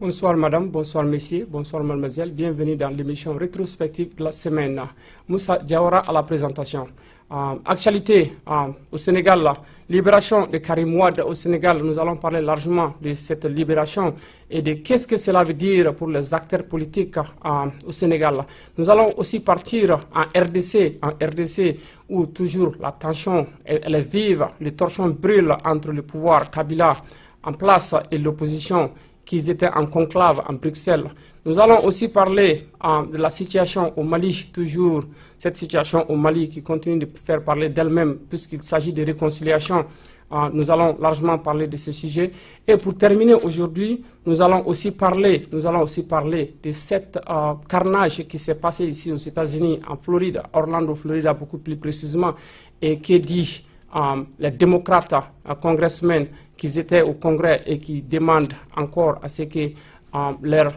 Bonsoir madame, bonsoir messieurs, bonsoir mademoiselle, bienvenue dans l'émission rétrospective de la semaine. Moussa Diawara à la présentation. Actualité au Sénégal, libération de Karim Wade au Sénégal, nous allons parler largement de cette libération et de qu'est-ce que cela veut dire pour les acteurs politiques au Sénégal. Nous allons aussi partir en RDC où toujours la tension elle est vive, les torchons brûlent entre le pouvoir Kabila en place et l'opposition qui étaient en conclave en Bruxelles. Nous allons aussi parler de la situation au Mali, toujours cette situation au Mali qui continue de faire parler d'elle-même puisqu'il s'agit de réconciliation. Nous allons largement parler de ce sujet. Et pour terminer aujourd'hui, nous allons aussi parler de cette carnage qui s'est passé ici aux États-Unis, en Floride, Orlando, Florida, beaucoup plus précisément, et qui dit les démocrates, congressmen, qui étaient au Congrès et qui demandent encore à ce que leurs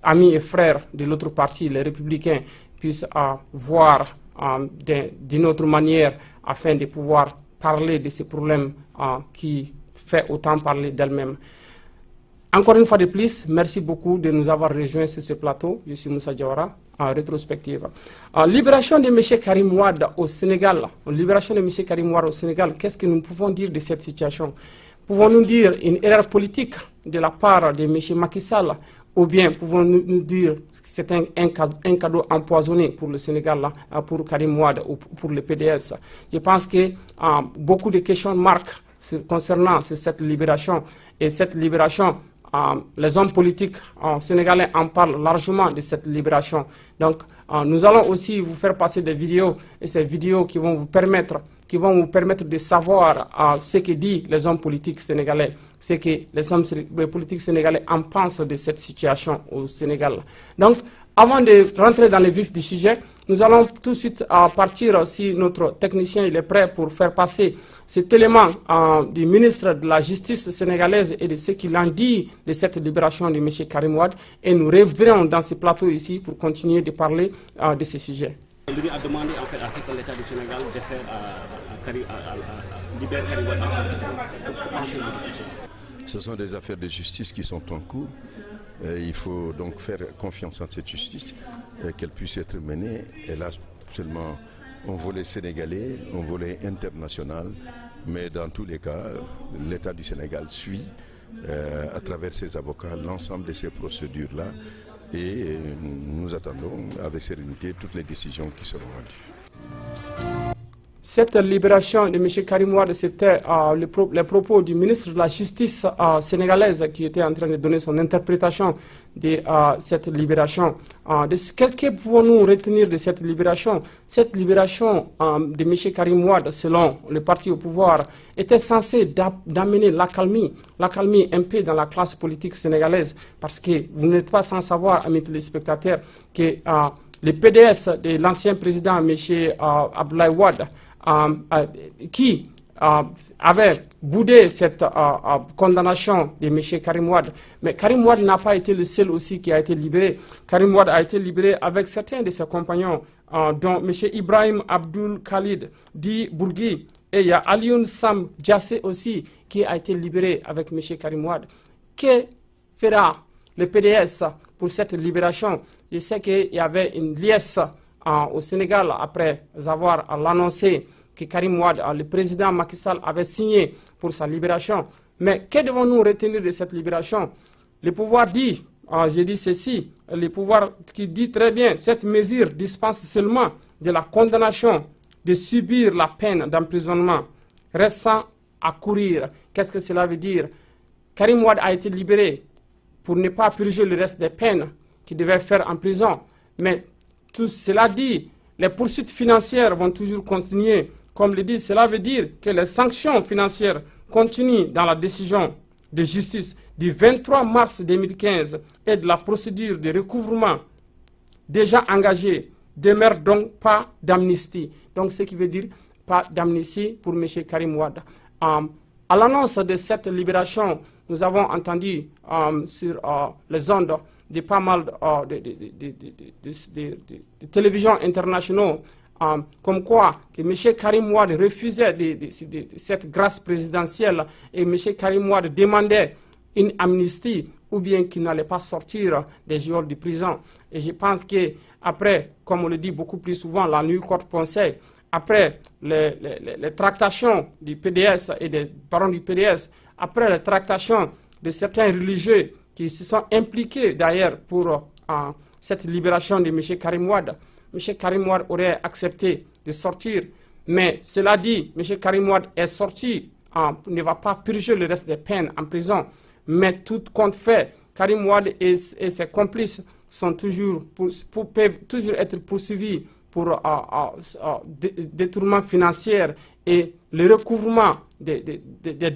amis et frères de l'autre parti, les républicains, puissent voir d'une autre manière afin de pouvoir parler de ces problèmes qui fait autant parler d'elles-mêmes. Encore une fois de plus, merci beaucoup de nous avoir rejoints sur ce plateau. Je suis Moussa Diawara, en rétrospective. Libération de M. Karim Wade au Sénégal. Libération de M. Karim Wade au Sénégal, qu'est-ce que nous pouvons dire de cette situation? Pouvons-nous dire une erreur politique de la part de M. Macky Sall ou bien pouvons-nous dire que c'est un cadeau empoisonné pour le Sénégal, pour Karim Wade ou pour le PDS? Je pense que beaucoup de questions marquent concernant cette libération et cette libération. Les hommes politiques sénégalais en parlent largement de cette libération. Donc, nous allons aussi vous faire passer des vidéos et ces vidéos qui vont vous permettre de savoir ce que disent les hommes politiques sénégalais, ce que les hommes politiques sénégalais en pensent de cette situation au Sénégal. Donc, avant de rentrer dans le vif du sujet, nous allons tout de suite partir, si notre technicien il est prêt pour faire passer cet élément du ministre de la Justice sénégalaise et de ce qu'il en dit de cette libération de M. Karim Wade. Et nous reviendrons dans ce plateau ici pour continuer de parler de ce sujet. Lui a demandé en fait à ce que l'État du Sénégal défère libère Karim Wade. Ce sont des affaires de justice qui sont en cours. Il faut donc faire confiance à cette justice, qu'elle puisse être menée. Elle a seulement un volet sénégalais, un volet international, mais dans tous les cas, l'État du Sénégal suit à travers ses avocats l'ensemble de ces procédures-là et nous attendons avec sérénité toutes les décisions qui seront rendues. Cette libération de M. Karim Wade, c'était les propos du ministre de la Justice sénégalaise qui était en train de donner son interprétation de cette libération. Qu'est-ce que pouvons-nous retenir de cette libération? Cette libération de M. Karim Wade, selon le parti au pouvoir, était censée d'amener l'accalmie un peu dans la classe politique sénégalaise, parce que vous n'êtes pas sans savoir, amis téléspectateurs, que le PDS de l'ancien président M. Abdoulaye Wade, qui avait boudé cette condamnation de M. Karim Wade. Mais Karim Wade n'a pas été le seul aussi qui a été libéré. Karim Wade a été libéré avec certains de ses compagnons, dont M. Ibrahim Abdul Khalid, dit Bourgui, et il y a Alioune Sam Diassé aussi qui a été libéré avec M. Karim Wade. Que fera le PDS pour cette libération? Je sais qu'il y avait une liesse au Sénégal après avoir annoncé que Karim Wade, le président Macky Sall, avait signé pour sa libération. Mais que devons-nous retenir de cette libération? Le pouvoir dit, je dis ceci, le pouvoir qui dit très bien, cette mesure dispense seulement de la condamnation de subir la peine d'emprisonnement restant à courir. Qu'est-ce que cela veut dire? Karim Wade a été libéré pour ne pas purger le reste des peines qu'il devait faire en prison. Mais tout cela dit, les poursuites financières vont toujours continuer. Comme le dit, cela veut dire que les sanctions financières continuent dans la décision de justice du 23 mars 2015 et de la procédure de recouvrement déjà engagée demeure donc pas d'amnistie. Donc ce qui veut dire pas d'amnistie pour M. Karim Wade. À l'annonce de cette libération, nous avons entendu sur les ondes de pas mal de télévisions internationaux comme quoi que M. Karim Wade refusait cette grâce présidentielle et M. Karim Wade demandait une amnistie ou bien qu'il n'allait pas sortir des geôles de prison. Et je pense qu'après, comme on le dit beaucoup plus souvent, la nuit porte conseil, après les tractations du PDS et des parents du PDS, après les tractations de certains religieux qui se sont impliqués d'ailleurs pour cette libération de M. Karim Wade, M. Karim Wade aurait accepté de sortir. Mais cela dit, M. Karim Wade est sorti, ne va pas purger le reste des peines en prison. Mais tout compte fait, Karim Wade et ses complices sont peuvent toujours être poursuivis pour détournement financier et le recouvrement des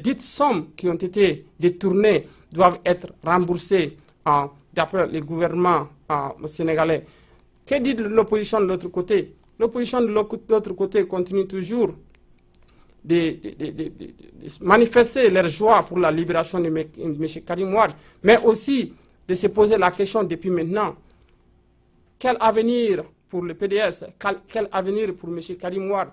dites sommes qui ont été détournées doivent être remboursées d'après le gouvernement sénégalais. Que dit l'opposition de l'autre côté? L'opposition de l'autre côté continue toujours de manifester leur joie pour la libération de M. Karim Wade, mais aussi de se poser la question depuis maintenant, quel avenir pour le PDS, quel avenir pour M. Karim Wade?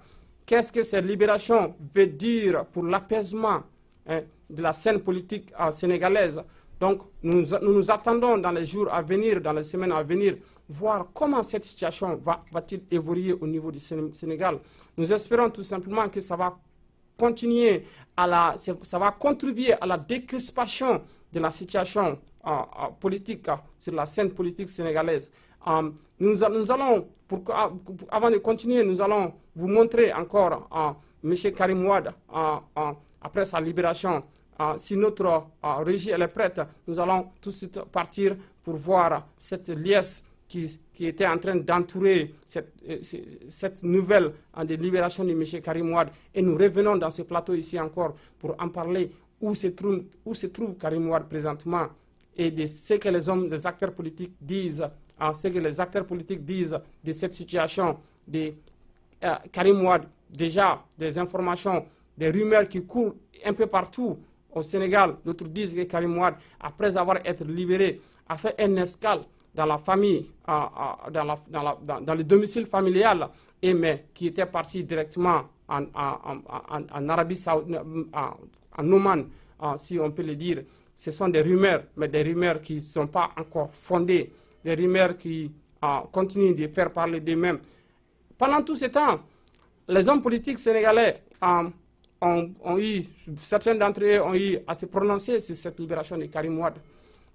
Qu'est-ce que cette libération veut dire pour l'apaisement de la scène politique sénégalaise? Donc, nous attendons dans les jours à venir, dans les semaines à venir, voir comment cette situation va-t-il évoluer au niveau du Sénégal. Nous espérons tout simplement que ça va continuer ça va contribuer à la décrispation de la situation politique sur la scène politique sénégalaise. Nous allons, avant de continuer, nous allons vous montrer encore M. Karim Wade après sa libération. Si notre régie elle est prête, nous allons tout de suite partir pour voir cette liesse qui était en train d'entourer cette nouvelle de libération de M. Karim Wade. Et nous revenons dans ce plateau ici encore pour en parler, où se trouve Karim Wade présentement et de ce que les acteurs politiques disent, ce que les acteurs politiques disent de cette situation de Karim Wade. Déjà, des informations, des rumeurs qui courent un peu partout au Sénégal. D'autres disent que Karim Wade, après avoir été libéré, a fait un escale dans la famille, dans le domicile familial, mais qui était parti directement en Arabie Saoudite, en Oman, si on peut le dire. Ce sont des rumeurs, mais des rumeurs qui ne sont pas encore fondées, des rumeurs qui continuent de faire parler d'eux-mêmes. Pendant tout ce temps, les hommes politiques sénégalais certains d'entre eux ont eu à se prononcer sur cette libération de Karim Wade.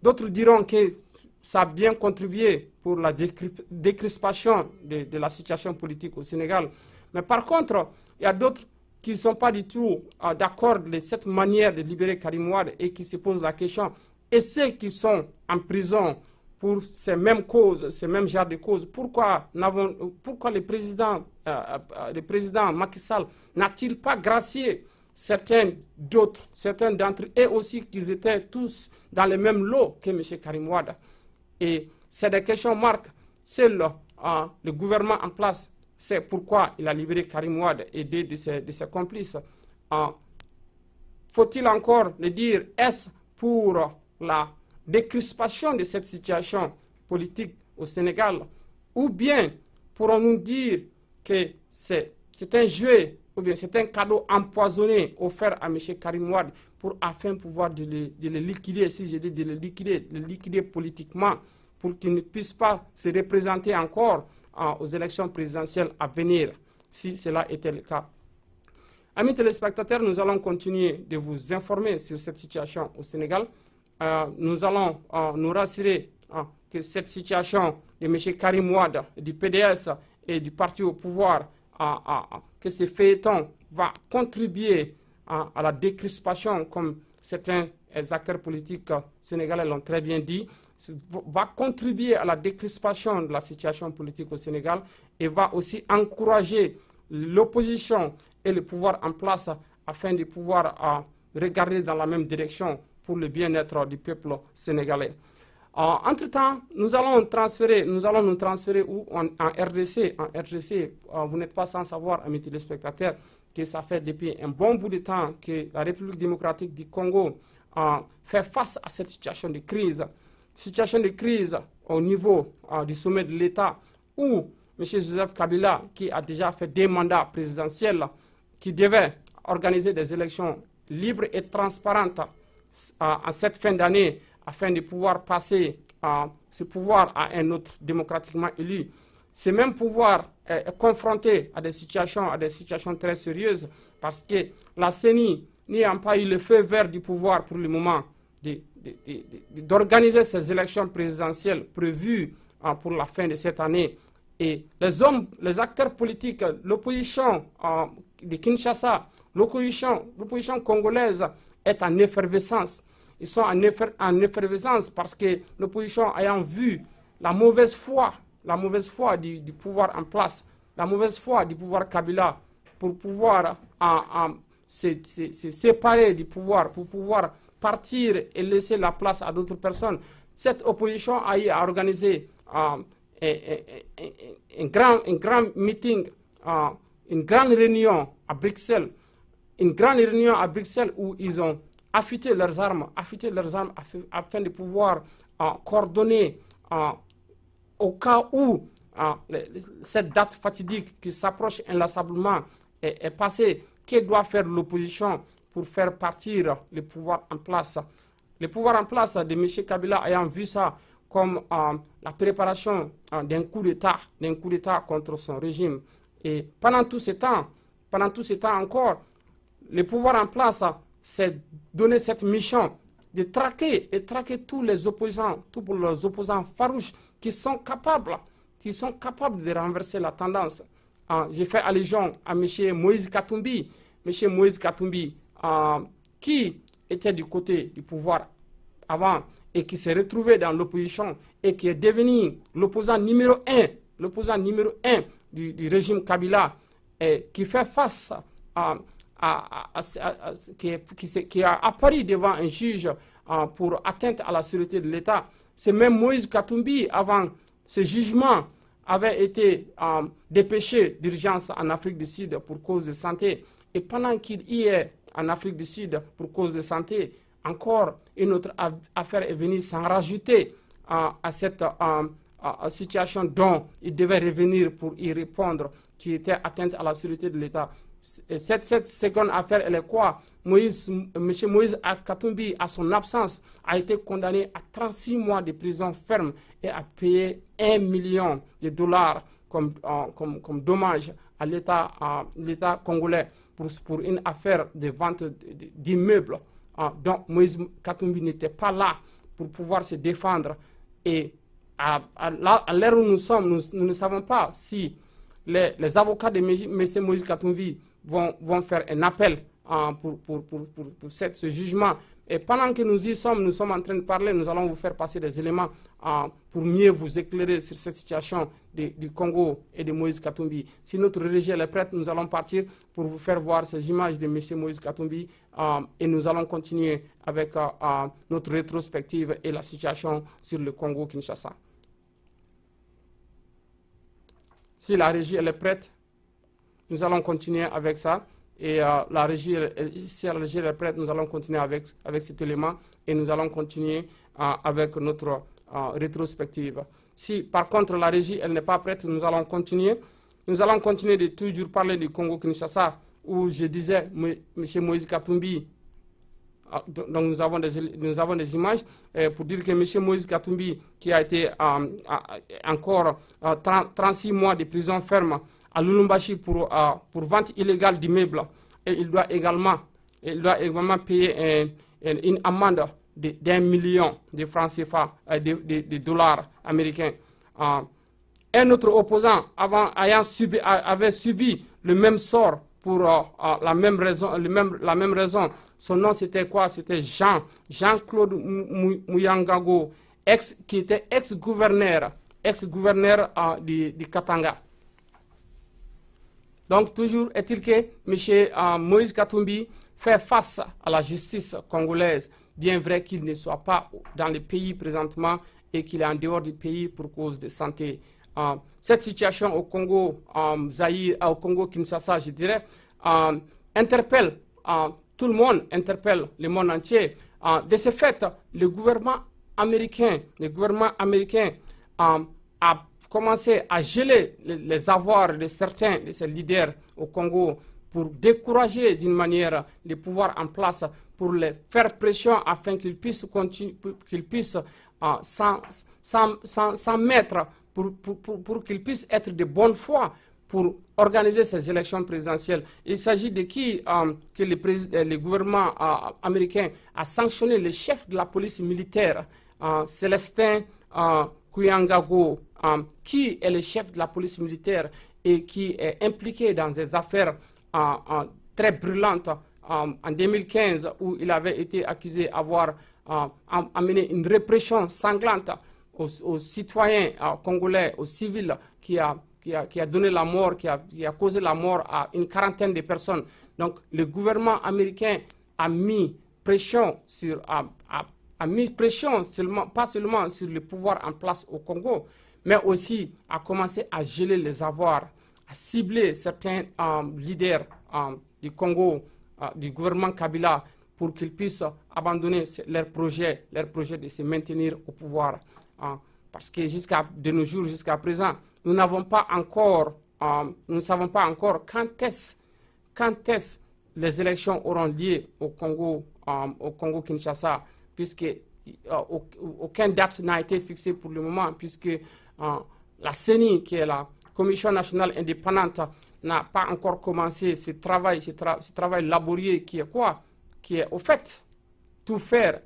D'autres diront que ça a bien contribué pour la décrispation de la situation politique au Sénégal. Mais par contre, il y a d'autres qui ne sont pas du tout d'accord de cette manière de libérer Karim Wade et qui se posent la question. Et ceux qui sont en prison pour ces mêmes causes, ces mêmes genres de causes, pourquoi le président Macky Sall n'a-t-il pas gracié certains d'entre eux aussi qui étaient tous dans le même lot que M. Karim Wade? Et c'est des questions marques. C'est le gouvernement en place, c'est pourquoi il a libéré Karim Wade et deux de ses complices. Faut-il encore le dire, est-ce pour la décrispation de cette situation politique au Sénégal? Ou bien pourrons-nous dire que c'est un jeu, ou bien c'est un cadeau empoisonné offert à M. Karim Wade afin de pouvoir de le liquider, si je dis de le liquider politiquement, pour qu'il ne puisse pas se représenter encore aux élections présidentielles à venir, si cela était le cas. Amis téléspectateurs, nous allons continuer de vous informer sur cette situation au Sénégal. Nous allons nous rassurer que cette situation de M. Karim Wade, du PDS et du parti au pouvoir, que ce feuilleton va contribuer à la décrispation, comme certains acteurs politiques sénégalais l'ont très bien dit, va contribuer à la décrispation de la situation politique au Sénégal et va aussi encourager l'opposition et le pouvoir en place afin de pouvoir regarder dans la même direction pour le bien-être du peuple sénégalais. Entre-temps, nous allons nous transférer en RDC. En RDC, vous n'êtes pas sans savoir, amis téléspectateurs, que ça fait depuis un bon bout de temps que la République démocratique du Congo fait face à cette situation de crise. Situation de crise au niveau du sommet de l'État où M. Joseph Kabila, qui a déjà fait des mandats présidentiels, qui devait organiser des élections libres et transparentes en cette fin d'année, afin de pouvoir passer ce pouvoir à un autre démocratiquement élu. Ce même pouvoir est confronté à des situations très sérieuses parce que la CENI n'ayant pas eu le feu vert du pouvoir pour le moment d'organiser ces élections présidentielles prévues pour la fin de cette année. Et les acteurs politiques, l'opposition de Kinshasa, l'opposition congolaise est en effervescence. Ils sont en effervescence parce que l'opposition ayant vu la mauvaise foi du pouvoir en place, la mauvaise foi du pouvoir Kabila pour pouvoir se séparer du pouvoir, pour pouvoir partir et laisser la place à d'autres personnes. Cette opposition a eu à organiser un grand meeting, une grande réunion à Bruxelles, où ils ont affûté leurs armes afin de pouvoir coordonner au cas où cette date fatidique qui s'approche inlassablement est passée. Que doit faire l'opposition pour faire partir le pouvoir en place? Le pouvoir en place de M. Kabila ayant vu ça comme la préparation d'un coup d'État contre son régime. Et pendant tout ce temps encore, le pouvoir en place s'est donné cette mission de traquer tous les opposants farouches qui sont capables de renverser la tendance. J'ai fait allusion à M. Moïse Katumbi. M. Moïse Katumbi, qui était du côté du pouvoir avant et qui s'est retrouvé dans l'opposition et qui est devenu l'opposant numéro un du régime Kabila, et qui fait face qui a apparu devant un juge pour atteinte à la sûreté de l'État. C'est même Moïse Katumbi, avant ce jugement, avait été dépêché d'urgence en Afrique du Sud pour cause de santé. Et pendant qu'il y est en Afrique du Sud pour cause de santé, encore une autre affaire est venue s'en rajouter à cette situation dont il devait revenir pour y répondre, qui était atteinte à la sûreté de l'État. Et cette seconde affaire, elle est quoi? M. Moïse Katumbi, à son absence, a été condamné à 36 mois de prison ferme et a payé $1 million comme dommage à l'État congolais pour une affaire de vente d'immeubles. Donc Moïse Katumbi n'était pas là pour pouvoir se défendre. Et à l'heure où nous sommes, nous ne savons pas si les avocats de M. Moïse Katumbi vont faire un appel pour ce jugement. Et pendant que nous sommes en train de parler, nous allons vous faire passer des éléments pour mieux vous éclairer sur cette situation du Congo et de Moïse Katumbi. Si notre régie est prête, nous allons partir pour vous faire voir ces images de M. Moïse Katumbi et nous allons continuer avec notre rétrospective et la situation sur le Congo-Kinshasa. Si la régie est prête, nous allons continuer avec ça. Et si la régie est prête, nous allons continuer avec cet élément et nous allons continuer avec notre rétrospective. Si par contre la régie elle n'est pas prête, nous allons continuer. Nous allons continuer de toujours parler du Congo-Kinshasa où je disais M. Moïse Katumbi. Donc nous avons des images pour dire que M. Moïse Katumbi, qui a été encore 36 mois de prison ferme à Lulumbashi pour vente illégale d'immeubles, et il doit également payer une amende d'1 million de francs CFA, de dollars américains. Un autre opposant avait subi le même sort pour la même raison. Son nom c'était quoi? C'était Jean-Claude Muyangago, qui était ex-gouverneur de Katanga. Donc, toujours est-il que M. Moïse Katumbi fait face à la justice congolaise, bien vrai qu'il ne soit pas dans le pays présentement et qu'il est en dehors du pays pour cause de santé. Cette situation au Congo, au Congo-Kinshasa, je dirais, interpelle tout le monde, interpelle le monde entier. De ce fait, le gouvernement américain a commencé à geler les avoirs de certains de ses leaders au Congo pour décourager d'une manière le pouvoir en place pour les faire pression afin qu'ils puissent continuer, qu'ils puissent s'en mettre, pour qu'ils puissent être de bonne foi pour organiser ces élections présidentielles. Il s'agit de qui que le gouvernement américain a sanctionné le chef de la police militaire, Célestin Kouyangago, qui est le chef de la police militaire et qui est impliqué dans des affaires très brûlantes en 2015, où il avait été accusé d'avoir amené une répression sanglante aux citoyens congolais, aux civils, qui a donné la mort, qui a causé la mort à une quarantaine de personnes. Donc le gouvernement américain a mis pression sur, pas seulement sur le pouvoir en place au Congo, mais aussi a commencé à geler les avoirs, à cibler certains leaders du Congo, du gouvernement Kabila, pour qu'ils puissent abandonner leur projet de se maintenir au pouvoir. Parce que de nos jours, jusqu'à présent, nous ne savons pas encore quand est-ce les élections auront lieu au Congo Kinshasa, puisque aucune date n'a été fixée pour le moment, puisque la CENI, qui est la Commission nationale indépendante, n'a pas encore commencé ce travail laborieux qui est au fait tout faire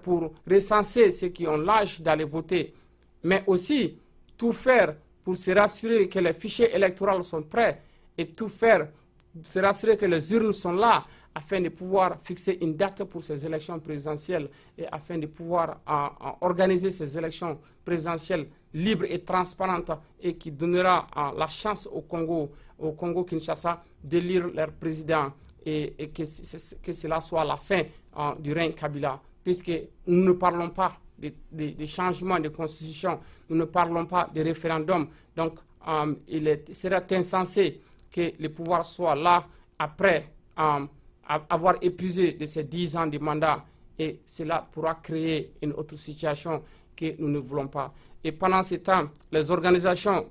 pour recenser ceux qui ont l'âge d'aller voter, mais aussi tout faire pour se rassurer que les fichiers électoraux sont prêts et tout faire pour se rassurer que les urnes sont là afin de pouvoir fixer une date pour ces élections présidentielles et afin de pouvoir organiser ces élections présidentielles libres et transparentes et qui donnera la chance au Congo Kinshasa d'élire leur président et que cela soit la fin du règne Kabila, puisque nous ne parlons pas des changements de constitution, nous ne parlons pas de référendum. Donc il serait insensé que le pouvoir soit là après avoir épuisé de ces 10 ans de mandat, et cela pourra créer une autre situation que nous ne voulons pas. Et pendant ce temps, les organisations,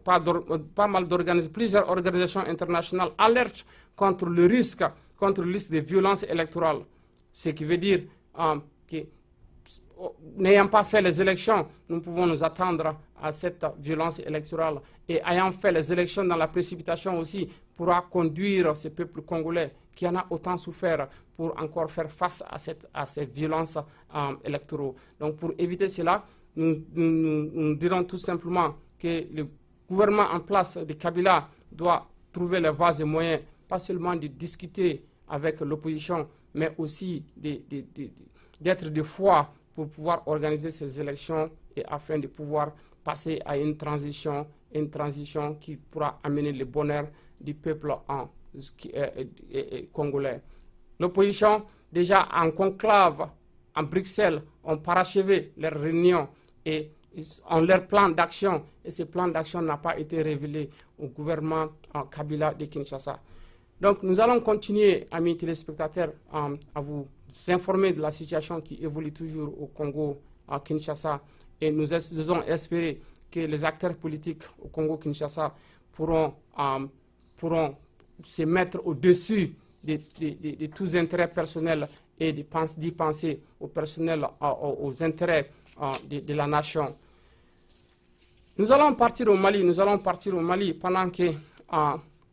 plusieurs organisations internationales alertent contre le risque de violence électorale. Ce qui veut dire que, n'ayant pas fait les élections, nous pouvons nous attendre à cette violence électorale. Et ayant fait les élections dans la précipitation aussi, pourra conduire ce peuple congolais qui en a autant souffert pour encore faire face à ces violences électorales. Donc pour éviter cela, nous dirons tout simplement que le gouvernement en place de Kabila doit trouver les voies et moyens, pas seulement de discuter avec l'opposition, mais aussi d'être de foi pour pouvoir organiser ces élections et afin de pouvoir passer à une transition qui pourra amener le bonheur du peuple congolais. L'opposition, déjà en conclave en Bruxelles, ont parachevé leurs réunions et ont leur plan d'action. Et ce plan d'action n'a pas été révélé au gouvernement Kabila de Kinshasa. Donc nous allons continuer, amis téléspectateurs, à vous informer de la situation qui évolue toujours au Congo, à Kinshasa. Et nous osons espérer que les acteurs politiques au Congo-Kinshasa pourront se mettre au-dessus de tous intérêts personnels et d'y penser aux intérêts de la nation. Nous allons partir au Mali pendant que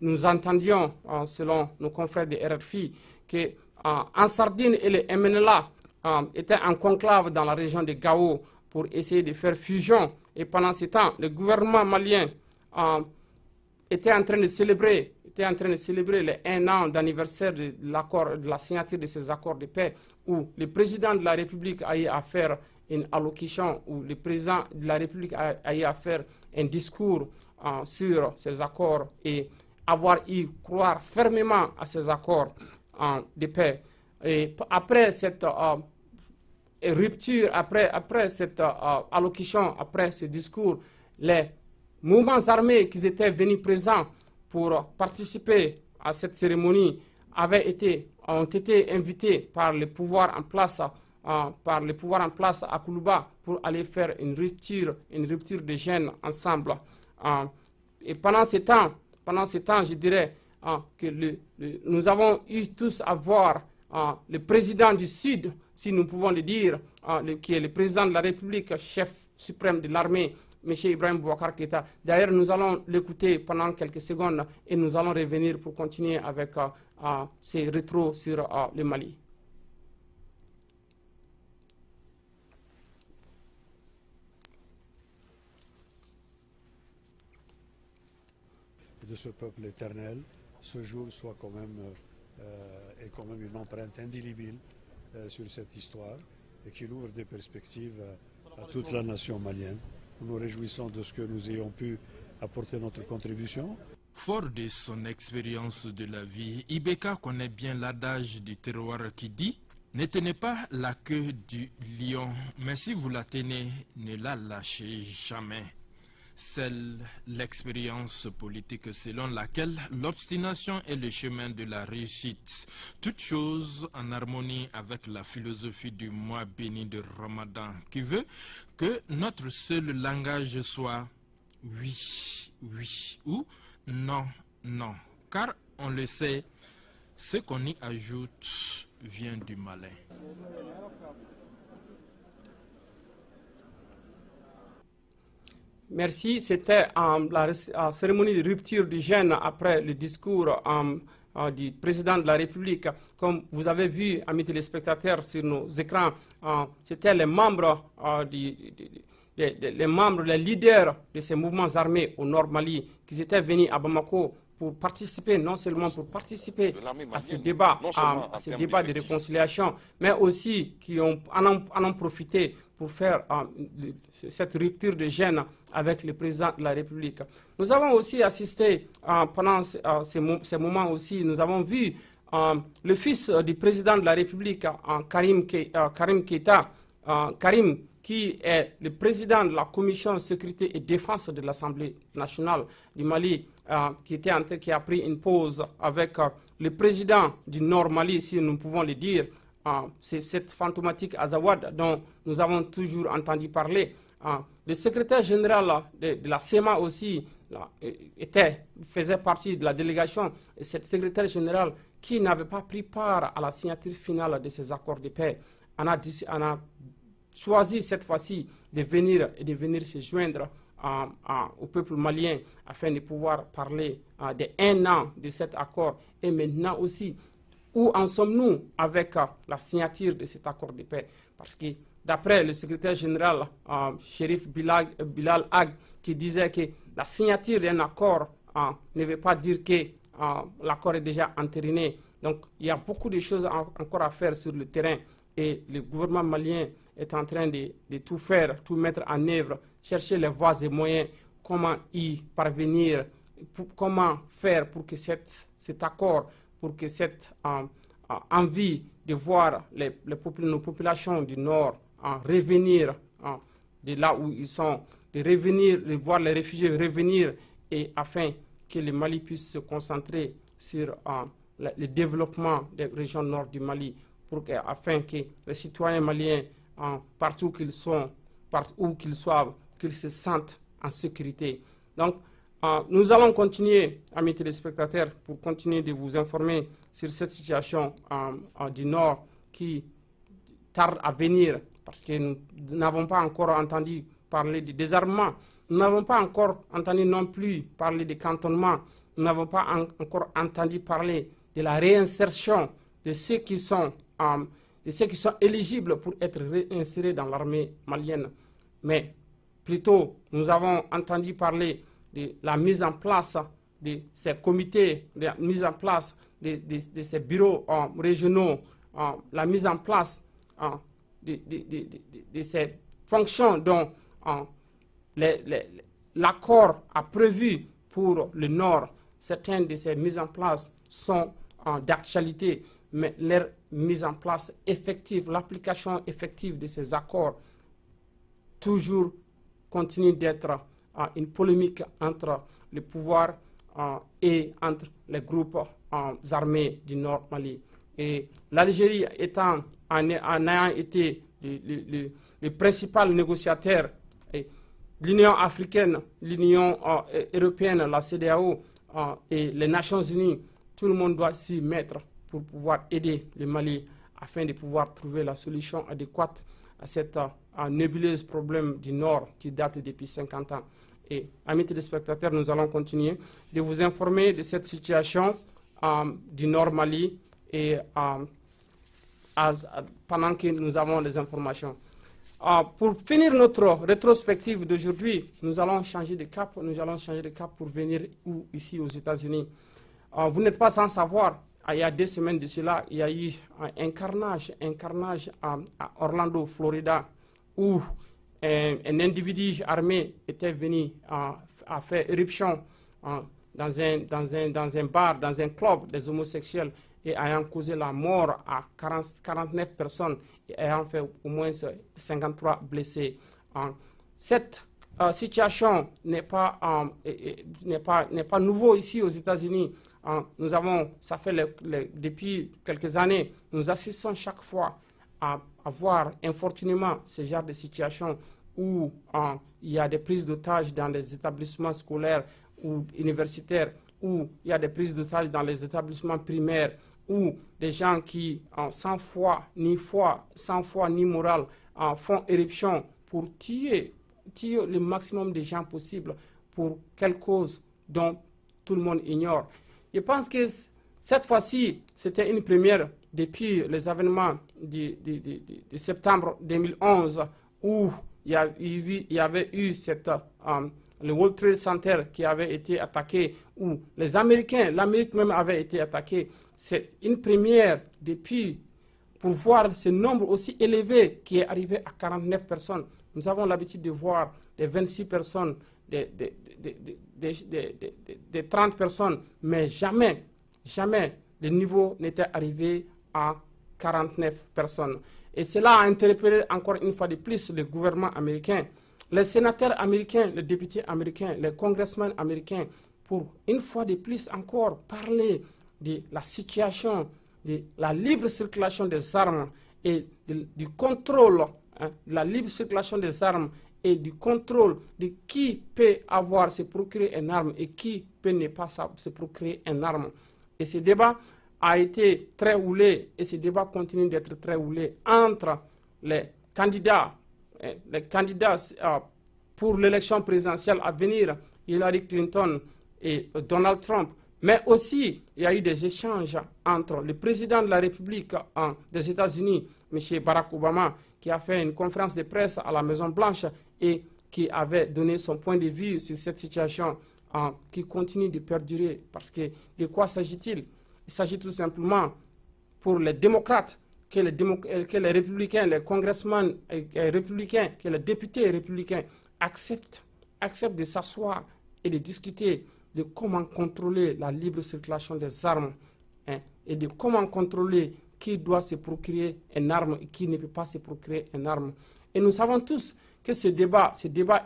nous entendions, selon nos confrères de RFI, que en Sardine et le MNLA étaient en conclave dans la région de Gao pour essayer de faire fusion. Et pendant ce temps, le gouvernement malien était en train de célébrer les 1 an d'anniversaire de la signature de ces accords de paix, où le président de la République a eu à faire une allocution, où le président de la République a eu à faire un discours sur ces accords et croire fermement à ces accords de paix. Et après cette rupture, après cette allocution, après ce discours, les mouvements armés qui étaient venus présents pour participer à cette cérémonie ont été invités par le pouvoir en place à Koulouba pour aller faire une rupture de gêne ensemble. Et pendant ce temps, je dirais que nous avons eu tous à voir le président du Sud, si nous pouvons le dire, qui est le président de la République, chef suprême de l'armée, M. Ibrahim Boubacar Keïta. D'ailleurs, nous allons l'écouter pendant quelques secondes et nous allons revenir pour continuer avec ces rétros sur le Mali. De ce peuple éternel, ce jour soit quand même, est quand même une empreinte indélébile sur cette histoire et qu'il ouvre des perspectives à toute la nation malienne. Nous nous réjouissons de ce que nous ayons pu apporter notre contribution. Fort de son expérience de la vie, Ibeka connaît bien l'adage du terroir qui dit « Ne tenez pas la queue du lion, mais si vous la tenez, ne la lâchez jamais ». C'est l'expérience politique selon laquelle l'obstination est le chemin de la réussite. Toute chose en harmonie avec la philosophie du mois béni de Ramadan qui veut que notre seul langage soit oui, oui ou non, non. Car on le sait, ce qu'on y ajoute vient du malin. Merci. C'était la cérémonie de rupture du jeûne après le discours du président de la République. Comme vous avez vu, amis téléspectateurs, sur nos écrans, c'était les membres, les leaders de ces mouvements armés au Nord Mali qui étaient venus à Bamako pour participer, non seulement pour participer à ce débat, de réconciliation, mais aussi qui en ont profité pour faire cette rupture de gêne avec le président de la République. Nous avons aussi assisté, pendant ces moments aussi, nous avons vu le fils du président de la République, Karim Keïta, Karim, qui est le président de la Commission sécurité et défense de l'Assemblée nationale du Mali, qui a pris une pause avec le président du Nord Mali, si nous pouvons le dire. C'est cette fantomatique Azawad dont nous avons toujours entendu parler. Le secrétaire général de la SEMA aussi faisait partie de la délégation. Et cette secrétaire générale qui n'avait pas pris part à la signature finale de ces accords de paix, on a choisi cette fois-ci de venir se joindre au peuple malien afin de pouvoir parler de 1 an de cet accord. Et maintenant aussi, où en sommes-nous avec la signature de cet accord de paix? Parce que d'après le secrétaire général, Chérif Bilal Ag, qui disait que la signature d'un accord ne veut pas dire que l'accord est déjà entériné. Donc il y a beaucoup de choses encore à faire sur le terrain. Et le gouvernement malien est en train de tout faire, tout mettre en œuvre, chercher les voies et moyens, comment y parvenir, comment faire pour que cet accord, pour que cette envie de voir nos populations du Nord revenir de là où ils sont, de voir les réfugiés revenir, et afin que le Mali puisse se concentrer sur le développement des régions nord du Mali, afin que les citoyens maliens, partout qu'ils sont, où qu'ils soient, qu'ils se sentent en sécurité. Donc, nous allons continuer, amis téléspectateurs, pour continuer de vous informer sur cette situation du Nord qui tarde à venir, parce que nous n'avons pas encore entendu parler de désarmement, nous n'avons pas encore entendu non plus parler de cantonnement, nous n'avons pas encore entendu parler de la réinsertion de ceux qui sont éligibles pour être réinsérés dans l'armée malienne. Mais plutôt, nous avons entendu parler de la mise en place de ces comités, de la mise en place de ces bureaux régionaux, la mise en place de ces fonctions dont l'accord a prévu pour le Nord. Certaines de ces mises en place sont d'actualité, mais leur mise en place effective, l'application effective de ces accords, toujours continue d'être une polémique entre le pouvoir et entre les groupes armés du Nord Mali. Et l'Algérie en ayant été le principal négociateur, l'Union africaine, l'Union européenne, la CEDEAO et les Nations Unies, tout le monde doit s'y mettre pour pouvoir aider le Mali afin de pouvoir trouver la solution adéquate à cette nébuleuse problème du Nord qui date depuis 50 ans. Et, amis téléspectateurs, nous allons continuer de vous informer de cette situation du Nord Mali et pendant que nous avons des informations. Pour finir notre rétrospective d'aujourd'hui, nous allons changer de cap. Nous allons changer de cap pour venir ici aux États-Unis. Vous n'êtes pas sans savoir, il y a 2 semaines de cela, il y a eu un carnage à Orlando, Florida, où un individu armé était venu à faire éruption dans un bar, dans un club des homosexuels et ayant causé la mort à 49 personnes et ayant fait au moins 53 blessés. Cette situation n'est pas nouveau ici aux États-Unis. Nous avons, ça fait depuis quelques années, nous assistons chaque fois à voir infortunément ce genre de situation où il y a des prises d'otages dans les établissements scolaires ou universitaires, où il y a des prises d'otages dans les établissements primaires, où des gens qui, sans foi ni morale, font éruption pour tuer le maximum de gens possible pour quelque cause dont tout le monde ignore. Je pense que cette fois-ci, c'était une première depuis les événements de septembre 2011 où il y avait eu le World Trade Center qui avait été attaqué, où l'Amérique même avait été attaquée. C'est une première depuis pour voir ce nombre aussi élevé qui est arrivé à 49 personnes. Nous avons l'habitude de voir des 26 personnes, des 30 personnes, mais jamais le niveau n'était arrivé à 49 personnes. Et cela a interpellé encore une fois de plus le gouvernement américain, les sénateurs américains, les députés américains, les congressmen américains, pour une fois de plus encore parler de la situation, de la libre circulation des armes et du contrôle, la libre circulation des armes et du contrôle de qui peut se procurer une arme et qui peut ne pas se procurer une arme. Et ce débat a été très houlé et ce débat continue d'être très houlé entre les candidats pour l'élection présidentielle à venir, Hillary Clinton et Donald Trump. Mais aussi, il y a eu des échanges entre le président de la République des États-Unis, M. Barack Obama, qui a fait une conférence de presse à la Maison-Blanche et qui avait donné son point de vue sur cette situation qui continue de perdurer. Parce que de quoi s'agit-il? Il s'agit tout simplement pour les démocrates que les républicains, les congressmen républicains, que les députés républicains acceptent de s'asseoir et de discuter de comment contrôler la libre circulation des armes et de comment contrôler qui doit se procurer une arme et qui ne peut pas se procurer une arme. Et nous savons tous que ce débat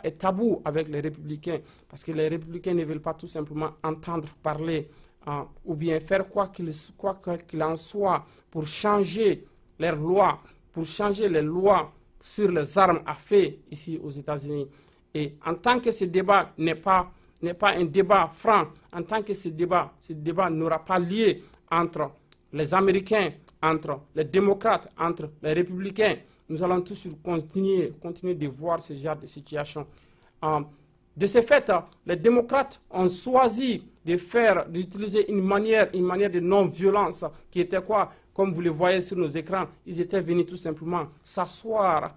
est tabou avec les républicains parce que les républicains ne veulent pas tout simplement entendre parler ou bien faire quoi qu'il en soit pour changer leurs lois, pour changer les lois sur les armes à feu ici aux États-Unis. Et en tant que ce débat n'est pas un débat franc, en tant que ce débat n'aura pas lieu entre les Américains, entre les démocrates, entre les républicains, nous allons toujours continuer de voir ce genre de situation. De ce fait, les démocrates ont choisi d'utiliser une manière de non-violence qui était quoi? Comme vous le voyez sur nos écrans, ils étaient venus tout simplement s'asseoir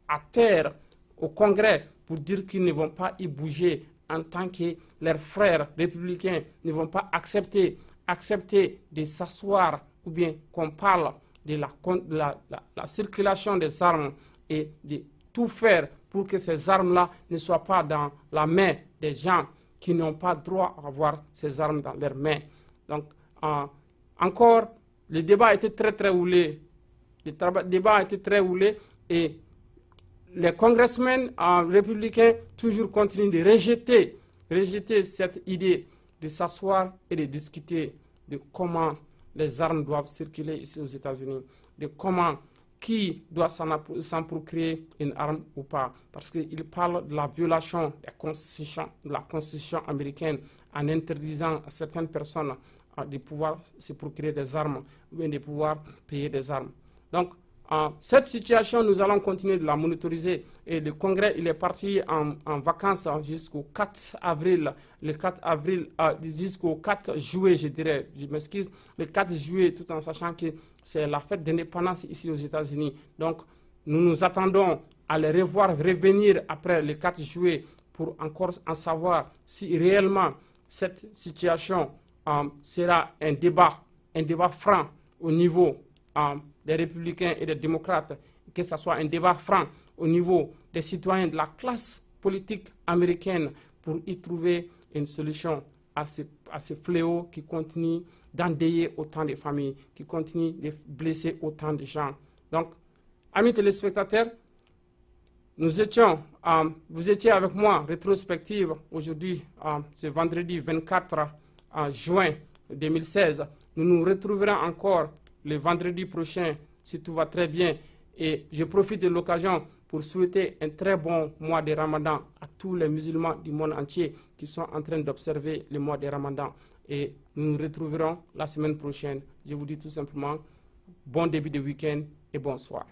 à terre au Congrès pour dire qu'ils ne vont pas y bouger en tant que leurs frères républicains ne vont pas accepter de s'asseoir ou bien qu'on parle de la circulation des armes et de tout faire pour que ces armes-là ne soient pas dans la main des gens qui n'ont pas droit à avoir ces armes dans leurs mains. Donc, encore, le débat a été très houlé. Le débat a été très houlé et les congressmen républicains toujours continuent de rejeter cette idée de s'asseoir et de discuter de comment les armes doivent circuler ici aux États-Unis, de comment qui doit s'en procurer une arme ou pas. Parce qu'il parle de la violation de la Constitution américaine en interdisant à certaines personnes de pouvoir se procurer des armes ou bien de pouvoir payer des armes. Donc, cette situation, nous allons continuer de la monitoriser et le Congrès, il est parti en vacances jusqu'au 4 avril, jusqu'au 4 juillet, je dirais, je m'excuse, le 4 juillet, tout en sachant que c'est la fête d'indépendance ici aux États-Unis. Donc, nous nous attendons à les revoir revenir après le 4 juillet pour encore en savoir si réellement cette situation sera un débat franc au niveau des républicains et des démocrates, que ce soit un débat franc au niveau des citoyens de la classe politique américaine pour y trouver une solution à ce fléau qui continue d'endeuiller autant de familles, qui continue de blesser autant de gens. Donc, amis téléspectateurs, vous étiez avec moi, rétrospective, aujourd'hui, ce vendredi 24 juin 2016. Nous nous retrouverons encore le vendredi prochain, si tout va très bien. Et je profite de l'occasion pour souhaiter un très bon mois de Ramadan à tous les musulmans du monde entier qui sont en train d'observer le mois de Ramadan. Et nous nous retrouverons la semaine prochaine. Je vous dis tout simplement bon début de week-end et bonsoir.